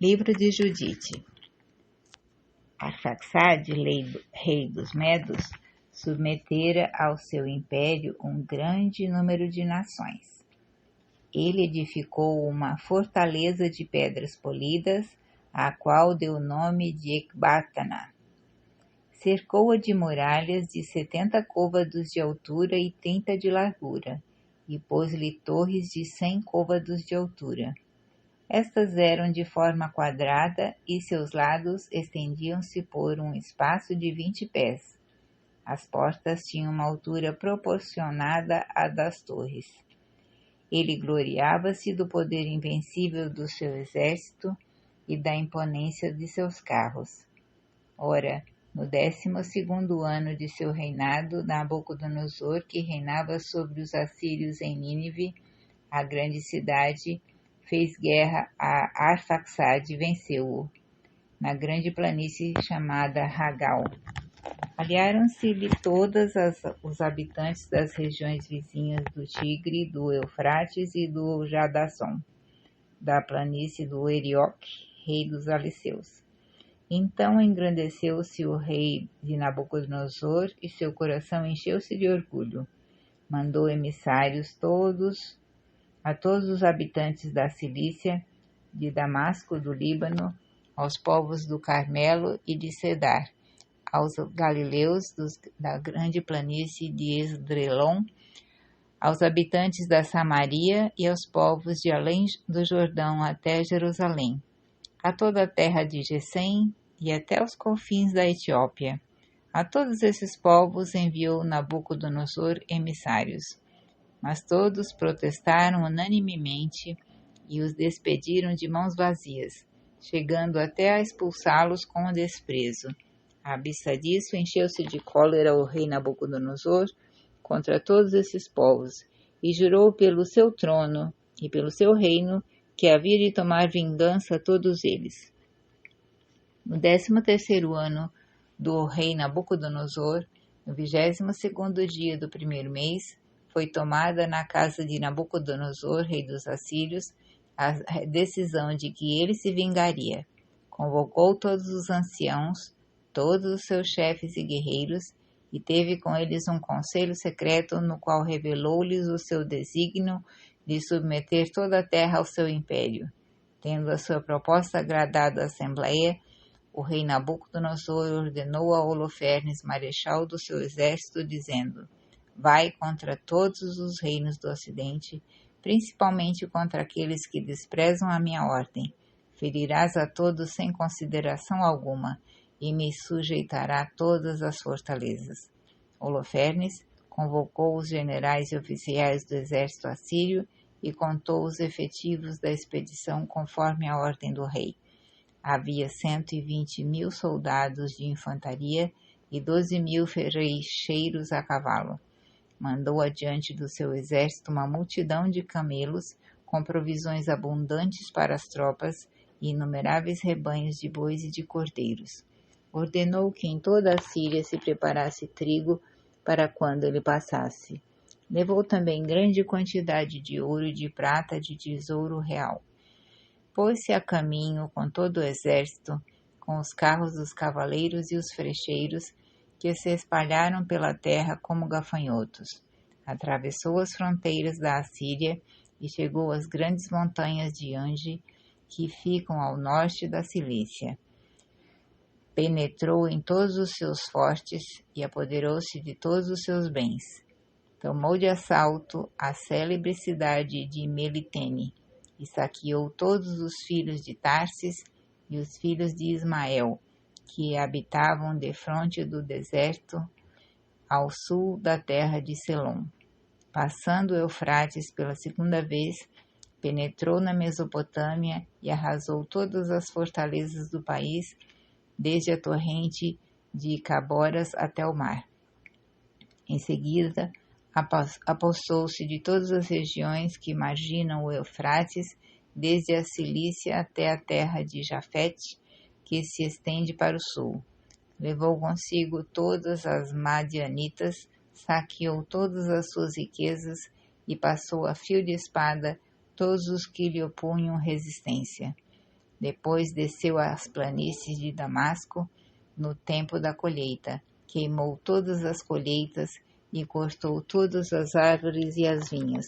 Livro de Judite. Arfaxade, rei dos Medos, submetera ao seu império um grande número de nações. Ele edificou uma fortaleza de pedras polidas, à qual deu o nome de Ecbatana. Cercou-a de muralhas de 70 côvados de altura e 30 de largura, e pôs-lhe torres de 100 côvados de altura. Estas eram de forma quadrada e seus lados estendiam-se por um espaço de 20 pés. As portas tinham uma altura proporcionada à das torres. Ele gloriava-se do poder invencível do seu exército e da imponência de seus carros. Ora, no 12º ano de seu reinado, Nabucodonosor, que reinava sobre os assírios em Nínive, a grande cidade, fez guerra a Arfaxade e venceu-o, na grande planície chamada Hagal. Aliaram-se-lhe todos os habitantes das regiões vizinhas do Tigre, do Eufrates e do Jadassom, da planície do Erioque, rei dos Aliceus. Então engrandeceu-se o rei de Nabucodonosor e seu coração encheu-se de orgulho. Mandou emissários a todos os habitantes da Cilícia, de Damasco, do Líbano, aos povos do Carmelo e de Cedar, aos galileus da grande planície de Esdrelon, aos habitantes da Samaria e aos povos de além do Jordão até Jerusalém, a toda a terra de Gesem e até os confins da Etiópia. A todos esses povos enviou Nabucodonosor emissários. Mas todos protestaram unanimemente e os despediram de mãos vazias, chegando até a expulsá-los com desprezo. À vista disso, encheu-se de cólera o rei Nabucodonosor contra todos esses povos, e jurou pelo seu trono e pelo seu reino que havia de tomar vingança a todos eles. No 13º ano do rei Nabucodonosor, no 22º dia do primeiro mês, foi tomada na casa de Nabucodonosor, rei dos assírios, a decisão de que ele se vingaria. Convocou todos os anciãos, todos os seus chefes e guerreiros, e teve com eles um conselho secreto no qual revelou-lhes o seu desígnio de submeter toda a terra ao seu império. Tendo a sua proposta agradado à Assembleia, o rei Nabucodonosor ordenou a Holofernes, marechal do seu exército, dizendo: vai contra todos os reinos do Ocidente, principalmente contra aqueles que desprezam a minha ordem. Ferirás a todos sem consideração alguma, e me sujeitará todas as fortalezas. Holofernes convocou os generais e oficiais do exército assírio e contou os efetivos da expedição conforme a ordem do rei. Havia 120.000 soldados de infantaria e 12.000 flecheiros a cavalo. Mandou adiante do seu exército uma multidão de camelos, com provisões abundantes para as tropas e inumeráveis rebanhos de bois e de cordeiros. Ordenou que em toda a Síria se preparasse trigo para quando ele passasse. Levou também grande quantidade de ouro e de prata de tesouro real. Pôs-se a caminho com todo o exército, com os carros dos cavaleiros e os frecheiros, que se espalharam pela terra como gafanhotos. Atravessou as fronteiras da Assíria e chegou às grandes montanhas de Ange, que ficam ao norte da Cilícia. Penetrou em todos os seus fortes e apoderou-se de todos os seus bens. Tomou de assalto a célebre cidade de Melitene e saqueou todos os filhos de Tarsis e os filhos de Ismael, que habitavam defronte do deserto ao sul da terra de Selom. Passando o Eufrates pela segunda vez, penetrou na Mesopotâmia e arrasou todas as fortalezas do país, desde a torrente de Caboras até o mar. Em seguida, apossou-se de todas as regiões que marginam o Eufrates, desde a Cilícia até a terra de Jafete, que se estende para o sul. Levou consigo todas as madianitas, saqueou todas as suas riquezas e passou a fio de espada todos os que lhe opunham resistência. Depois desceu às planícies de Damasco no tempo da colheita, queimou todas as colheitas e cortou todas as árvores e as vinhas.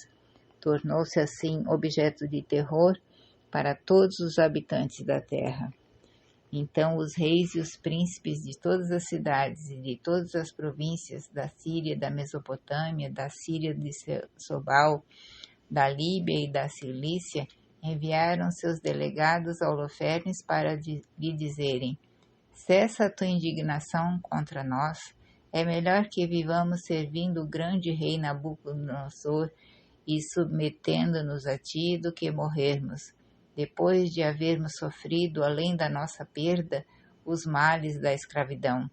Tornou-se assim objeto de terror para todos os habitantes da terra. Então os reis e os príncipes de todas as cidades e de todas as províncias da Síria, da Mesopotâmia, da Síria de Sobal, da Líbia e da Cilícia enviaram seus delegados a Holofernes para lhe dizerem: cessa a tua indignação contra nós. É melhor que vivamos servindo o grande rei Nabucodonosor e submetendo-nos a ti do que morrermos, depois de havermos sofrido, além da nossa perda, os males da escravidão.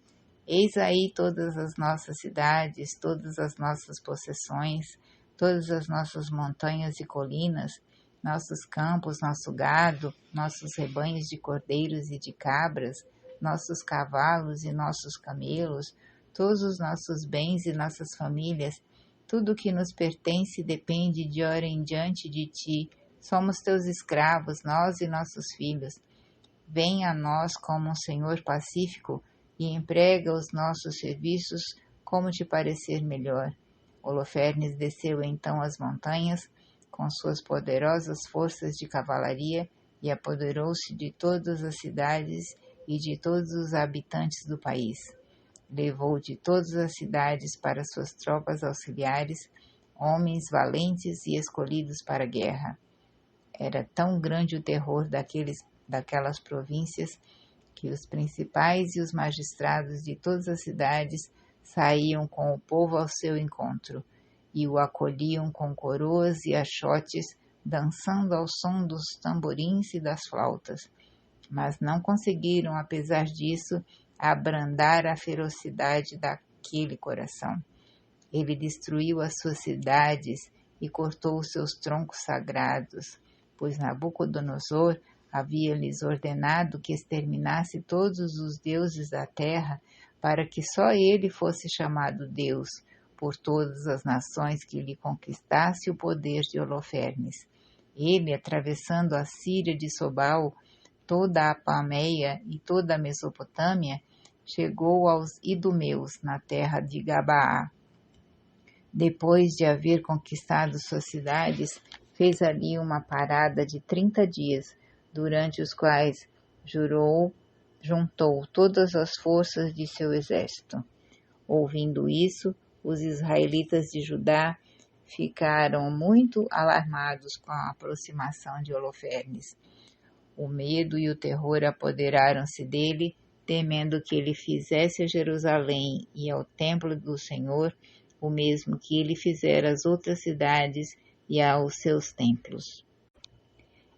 Eis aí todas as nossas cidades, todas as nossas possessões, todas as nossas montanhas e colinas, nossos campos, nosso gado, nossos rebanhos de cordeiros e de cabras, nossos cavalos e nossos camelos, todos os nossos bens e nossas famílias, tudo que nos pertence depende de hora em diante de ti. Somos teus escravos, nós e nossos filhos. Venha a nós como um senhor pacífico e emprega os nossos serviços como te parecer melhor. Holofernes desceu então as montanhas com suas poderosas forças de cavalaria e apoderou-se de todas as cidades e de todos os habitantes do país. Levou de todas as cidades para suas tropas auxiliares, homens valentes e escolhidos para a guerra. Era tão grande o terror daquelas províncias que os principais e os magistrados de todas as cidades saíam com o povo ao seu encontro e o acolhiam com coroas e achotes, dançando ao som dos tamborins e das flautas. Mas não conseguiram, apesar disso, abrandar a ferocidade daquele coração. Ele destruiu as suas cidades e cortou os seus troncos sagrados, pois Nabucodonosor havia-lhes ordenado que exterminasse todos os deuses da terra, para que só ele fosse chamado Deus por todas as nações que lhe conquistasse o poder de Holofernes. Ele, atravessando a Síria de Sobal, toda a Palmeia e toda a Mesopotâmia, chegou aos idumeus, na terra de Gabaá. Depois de haver conquistado suas cidades, fez ali uma parada de 30 dias, durante os quais juntou todas as forças de seu exército. Ouvindo isso, os israelitas de Judá ficaram muito alarmados com a aproximação de Holofernes. O medo e o terror apoderaram-se dele, temendo que ele fizesse a Jerusalém e ao templo do Senhor o mesmo que ele fizera às outras cidades e aos seus templos.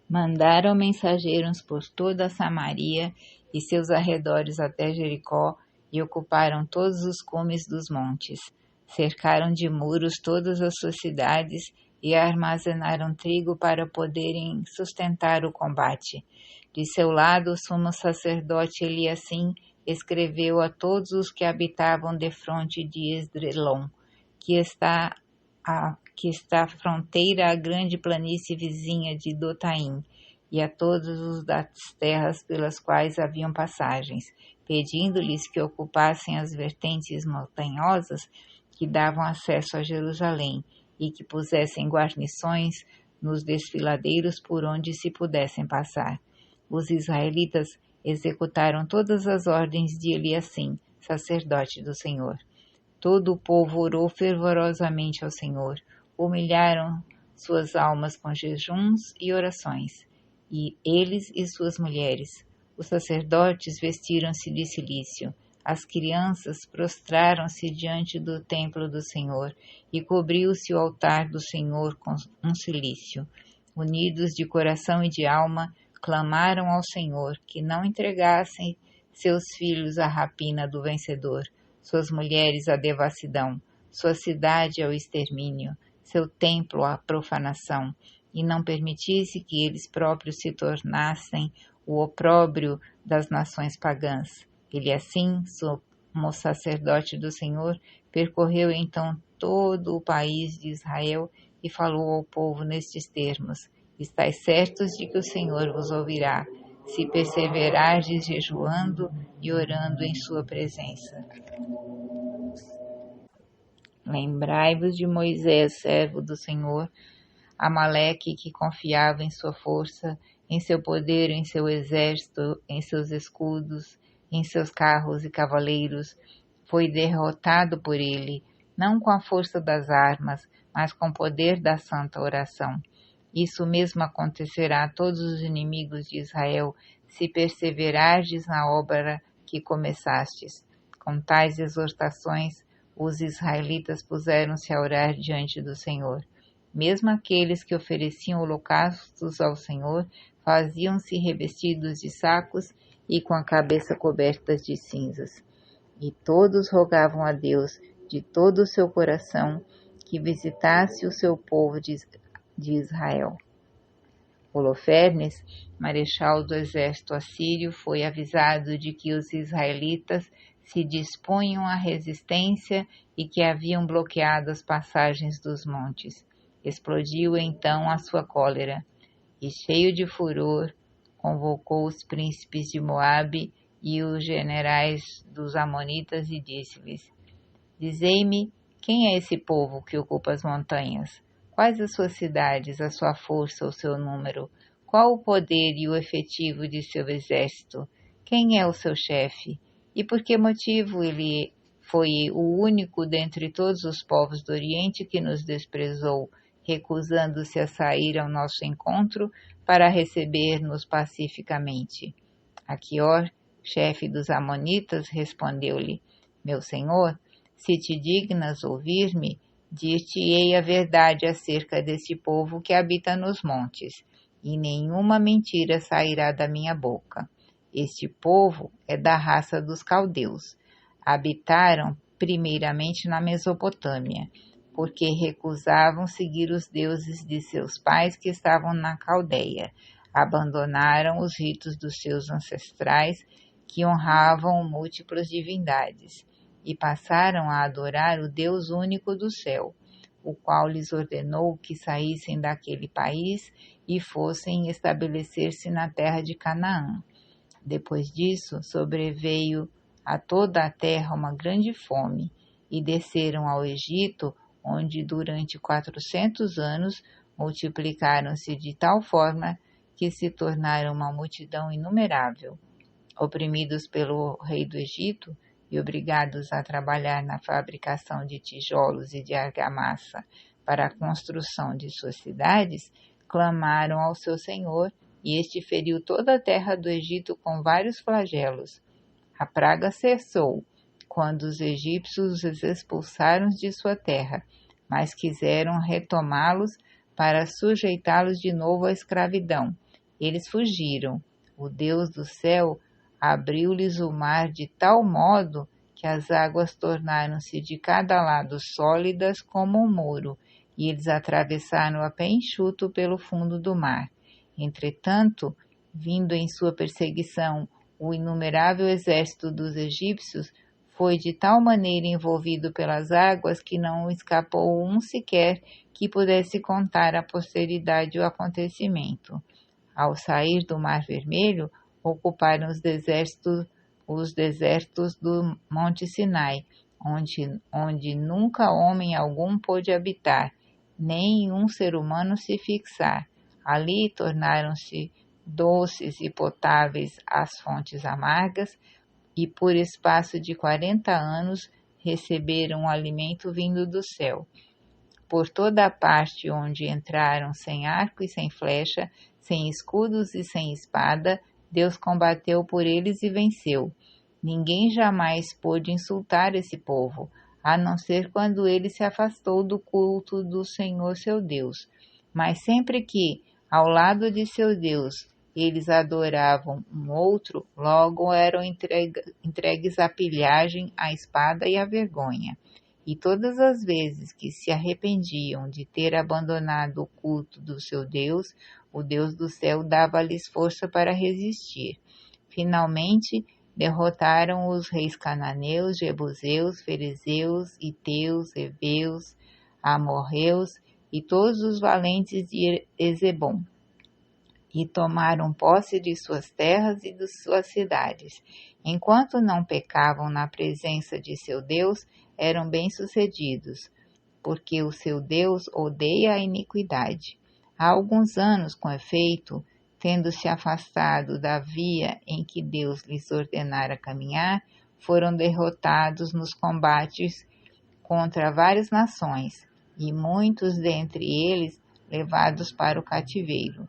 Mandaram mensageiros por toda a Samaria e seus arredores até Jericó e ocuparam todos os cumes dos montes. Cercaram de muros todas as suas cidades e armazenaram trigo para poderem sustentar o combate. De seu lado, o sumo sacerdote Eliacim escreveu a todos os que habitavam defronte de Esdrelon, que está à fronteira à grande planície vizinha de Dotaim, e a todos os das terras pelas quais haviam passagens, pedindo-lhes que ocupassem as vertentes montanhosas que davam acesso a Jerusalém, e que pusessem guarnições nos desfiladeiros por onde se pudessem passar. Os israelitas executaram todas as ordens de Eliacim, sacerdote do Senhor. Todo o povo orou fervorosamente ao Senhor, humilharam suas almas com jejuns e orações, e eles e suas mulheres. Os sacerdotes vestiram-se de cilício, as crianças prostraram-se diante do templo do Senhor, e cobriu-se o altar do Senhor com um cilício. Unidos de coração e de alma, clamaram ao Senhor que não entregassem seus filhos à rapina do vencedor, suas mulheres à devassidão, sua cidade ao extermínio, seu templo à profanação, e não permitisse que eles próprios se tornassem o opróbrio das nações pagãs. Ele assim, sumo sacerdote do Senhor, percorreu então todo o país de Israel e falou ao povo nestes termos: estais certos de que o Senhor vos ouvirá. se perseverardes jejuando e orando em sua presença. Lembrai-vos de Moisés, servo do Senhor, Amaleque, que confiava em sua força, em seu poder, em seu exército, em seus escudos, em seus carros e cavaleiros, foi derrotado por ele, não com a força das armas, mas com o poder da santa oração. Isso mesmo acontecerá a todos os inimigos de Israel, se perseverardes na obra que começastes. Com tais exortações, os israelitas puseram-se a orar diante do Senhor. Mesmo aqueles que ofereciam holocaustos ao Senhor faziam-se revestidos de sacos e com a cabeça coberta de cinzas. E todos rogavam a Deus de todo o seu coração que visitasse o seu povo de Israel. Holofernes, marechal do exército assírio, foi avisado de que os israelitas se dispunham à resistência e que haviam bloqueado as passagens dos montes. Explodiu então a sua cólera e, cheio de furor, convocou os príncipes de Moabe e os generais dos amonitas e disse-lhes: Dizei-me, quem é esse povo que ocupa as montanhas? Quais as suas cidades, a sua força, o seu número? Qual o poder e o efetivo de seu exército? Quem é o seu chefe? E por que motivo ele foi o único dentre todos os povos do Oriente que nos desprezou, recusando-se a sair ao nosso encontro para receber-nos pacificamente? Aquior, chefe dos amonitas, respondeu-lhe: Meu senhor, se te dignas ouvir-me, dir-te-ei a verdade acerca deste povo que habita nos montes, e nenhuma mentira sairá da minha boca. Este povo é da raça dos caldeus. Habitaram primeiramente na Mesopotâmia, porque recusavam seguir os deuses de seus pais que estavam na Caldeia. Abandonaram os ritos dos seus ancestrais, que honravam múltiplas divindades, e passaram a adorar o Deus único do céu, o qual lhes ordenou que saíssem daquele país e fossem estabelecer-se na terra de Canaã. Depois disso, sobreveio a toda a terra uma grande fome, e desceram ao Egito, onde durante 400 anos multiplicaram-se de tal forma que se tornaram uma multidão inumerável. Oprimidos pelo rei do Egito e obrigados a trabalhar na fabricação de tijolos e de argamassa para a construção de suas cidades, clamaram ao seu senhor, e este feriu toda a terra do Egito com vários flagelos. A praga cessou quando os egípcios os expulsaram de sua terra, mas quiseram retomá-los para sujeitá-los de novo à escravidão. Eles fugiram. O Deus do céu abriu-lhes o mar de tal modo que as águas tornaram-se de cada lado sólidas como um muro, e eles atravessaram a pé enxuto pelo fundo do mar. Entretanto, vindo em sua perseguição o inumerável exército dos egípcios, foi de tal maneira envolvido pelas águas que não escapou um sequer que pudesse contar à posteridade o acontecimento. Ao sair do Mar Vermelho, ocuparam os desertos do Monte Sinai, onde nunca homem algum pôde habitar, nem um ser humano se fixar. Ali tornaram-se doces e potáveis as fontes amargas, e por espaço de 40 anos receberam um alimento vindo do céu. Por toda a parte onde entraram sem arco e sem flecha, sem escudos e sem espada, Deus combateu por eles e venceu. Ninguém jamais pôde insultar esse povo, a não ser quando ele se afastou do culto do Senhor seu Deus. Mas sempre que, ao lado de seu Deus, eles adoravam um outro, logo eram entregues à pilhagem, à espada e à vergonha. E todas as vezes que se arrependiam de ter abandonado o culto do seu Deus, o Deus do céu dava-lhes força para resistir. Finalmente, derrotaram os reis cananeus, jebuseus, fariseus, heteus, heveus, amorreus e todos os valentes de Ezebom. e tomaram posse de suas terras e de suas cidades. Enquanto não pecavam na presença de seu Deus, eram bem-sucedidos, porque o seu Deus odeia a iniquidade. Há alguns anos, com efeito, tendo se afastado da via em que Deus lhes ordenara caminhar, foram derrotados nos combates contra várias nações, e muitos dentre eles levados para o cativeiro.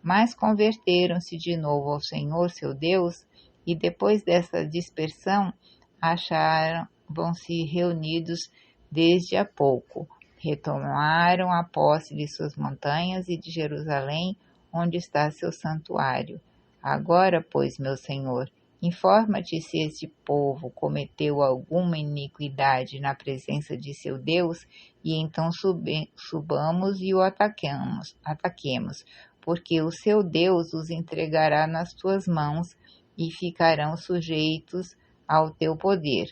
Mas converteram-se de novo ao Senhor seu Deus, e depois dessa dispersão acharam-se reunidos desde há pouco. Retomaram a posse de suas montanhas e de Jerusalém, onde está seu santuário. Agora, pois, meu Senhor, informa-te se este povo cometeu alguma iniquidade na presença de seu Deus, e então subamos e o ataquemos, porque o seu Deus os entregará nas tuas mãos e ficarão sujeitos ao teu poder.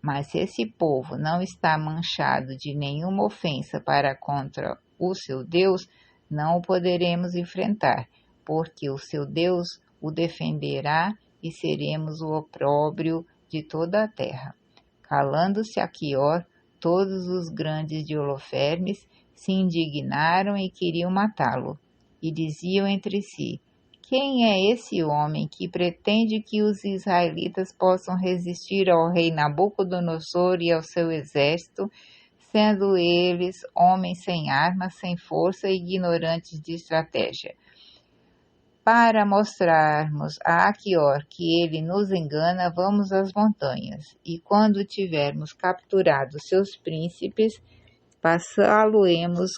Mas se esse povo não está manchado de nenhuma ofensa para contra o seu Deus, não o poderemos enfrentar, porque o seu Deus o defenderá e seremos o opróbrio de toda a terra. Calando-se Aquior, todos os grandes de Holofernes se indignaram e queriam matá-lo, e diziam entre si: quem é esse homem que pretende que os israelitas possam resistir ao rei Nabucodonosor e ao seu exército, sendo eles homens sem armas, sem força e ignorantes de estratégia? Para mostrarmos a Aquior que ele nos engana, vamos às montanhas, e quando tivermos capturado seus príncipes, passá-lo-emos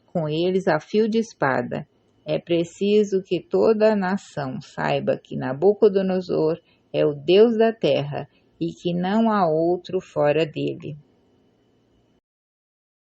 com eles a fio de espada. É preciso que toda a nação saiba que Nabucodonosor é o Deus da terra e que não há outro fora dele.